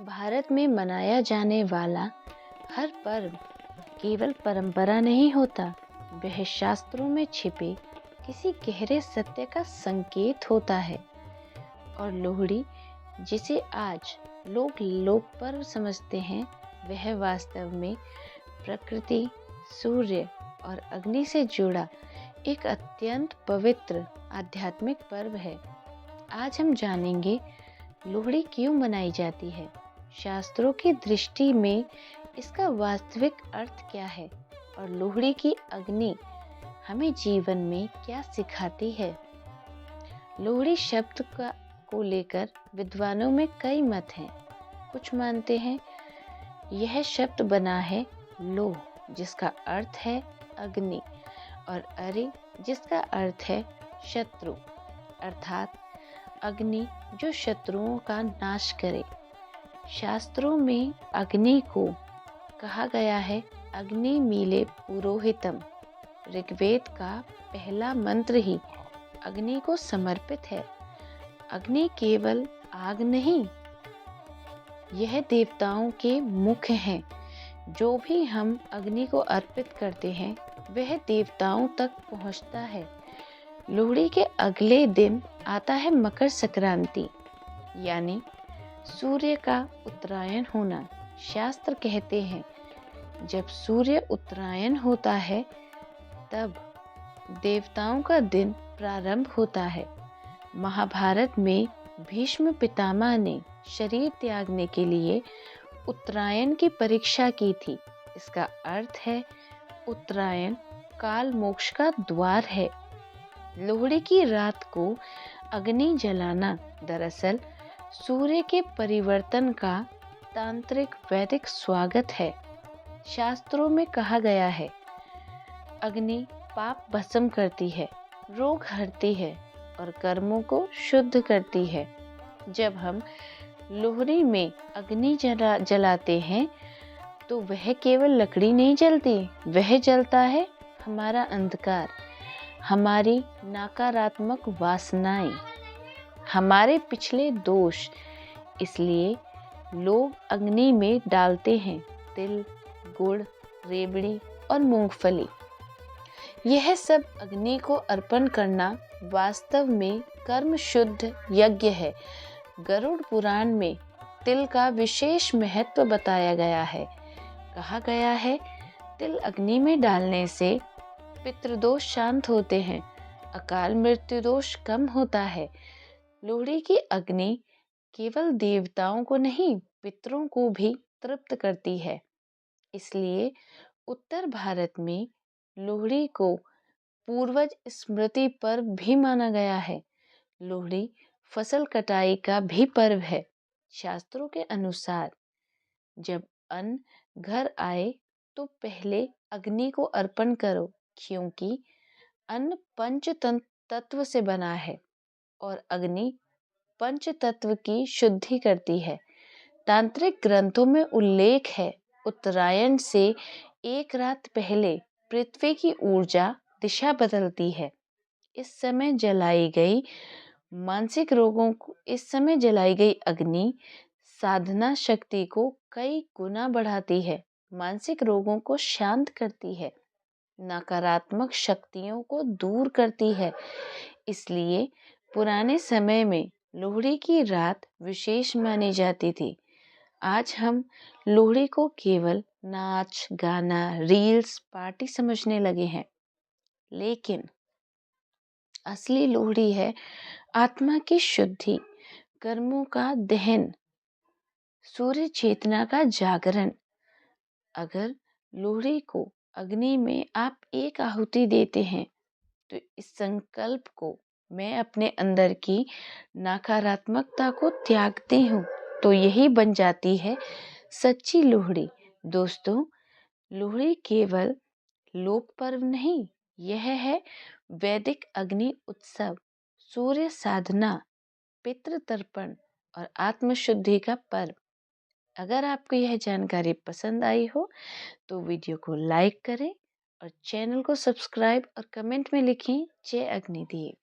भारत में मनाया जाने वाला हर पर्व केवल परंपरा नहीं होता, वह शास्त्रों में छिपे किसी गहरे सत्य का संकेत होता है। और लोहड़ी, जिसे आज लोग लोक पर्व समझते हैं, वह वास्तव में प्रकृति, सूर्य और अग्नि से जुड़ा एक अत्यंत पवित्र आध्यात्मिक पर्व है। आज हम जानेंगे लोहड़ी क्यों मनाई जाती है, शास्त्रों की दृष्टि में इसका वास्तविक अर्थ क्या है और लोहड़ी की अग्नि हमें जीवन में क्या सिखाती है। लोहड़ी शब्द को लेकर विद्वानों में कई मत हैं। कुछ मानते हैं यह शब्द बना है लोह, जिसका अर्थ है अग्नि, और अरि, जिसका अर्थ है शत्रु, अर्थात अग्नि जो शत्रुओं का नाश करे। शास्त्रों में अग्नि को कहा गया है अग्नि मीले पुरोहितम। ऋग्वेद का पहला मंत्र ही अग्नि को समर्पित है। अग्नि केवल आग नहीं, यह देवताओं के मुख हैं। जो भी हम अग्नि को अर्पित करते हैं वह देवताओं तक पहुंचता है। लोहड़ी के अगले दिन आता है मकर संक्रांति, यानी सूर्य का उत्तरायण होना। शास्त्र कहते हैं जब सूर्य उत्तरायण होता है तब देवताओं का दिन प्रारंभ होता है। महाभारत में भीष्म पितामह ने शरीर त्यागने के लिए उत्तरायण की परीक्षा की थी। इसका अर्थ है उत्तरायण काल मोक्ष का द्वार है। लोहड़ी की रात को अग्नि जलाना दरअसल सूर्य के परिवर्तन का तांत्रिक वैदिक स्वागत है। शास्त्रों में कहा गया है अग्नि पाप भस्म करती है, रोग हरती है और कर्मों को शुद्ध करती है। जब हम लोहड़ी में अग्नि जलाते हैं तो वह केवल लकड़ी नहीं जलती, वह जलता है हमारा अंधकार, हमारी नकारात्मक वासनाएं, हमारे पिछले दोष। इसलिए लोग अग्नि में डालते हैं तिल, गुड़, रेवड़ी और मूंगफली। यह सब अग्नि को अर्पण करना वास्तव में कर्म शुद्ध यज्ञ है। गरुड़ पुराण में तिल का विशेष महत्व बताया गया है। कहा गया है तिल अग्नि में डालने से पितृदोष शांत होते हैं, अकाल मृत्यु दोष कम होता है। लोहड़ी की अग्नि केवल देवताओं को नहीं, पितरों को भी तृप्त करती है। इसलिए उत्तर भारत में लोहड़ी को पूर्वज स्मृति पर्व भी माना गया है। लोहड़ी फसल कटाई का भी पर्व है। शास्त्रों के अनुसार जब अन्न घर आए तो पहले अग्नि को अर्पण करो, क्योंकि अन्न पंच तत्व से बना है और अग्नि पंच तत्व की शुद्धि करती है। तांत्रिक ग्रंथों में उल्लेख है उत्तरायण से एक रात पहले पृथ्वी की ऊर्जा दिशा बदलती है। इस समय जलाई गई अग्नि साधना शक्ति को कई गुना बढ़ाती है, मानसिक रोगों को शांत करती है, नकारात्मक शक्तियों को दूर करती है। इसलिए पुराने समय में लोहड़ी की रात विशेष मानी जाती थी। आज हम लोहड़ी को केवल नाच गाना, रील्स, पार्टी समझने लगे हैं, लेकिन असली लोहड़ी है आत्मा की शुद्धि, कर्मों का दहन, सूर्य चेतना का जागरण। अगर लोहड़ी को अग्नि में आप एक आहुति देते हैं तो इस संकल्प को मैं अपने अंदर की नकारात्मकता को त्यागती हूँ, तो यही बन जाती है सच्ची लोहड़ी। दोस्तों, लोहड़ी केवल लोक पर्व नहीं, यह है वैदिक अग्नि उत्सव, सूर्य साधना, पितृ तर्पण और आत्मशुद्धि का पर्व। अगर आपको यह जानकारी पसंद आई हो तो वीडियो को लाइक करें और चैनल को सब्सक्राइब और कमेंट में लिखें जय अग्निदेव।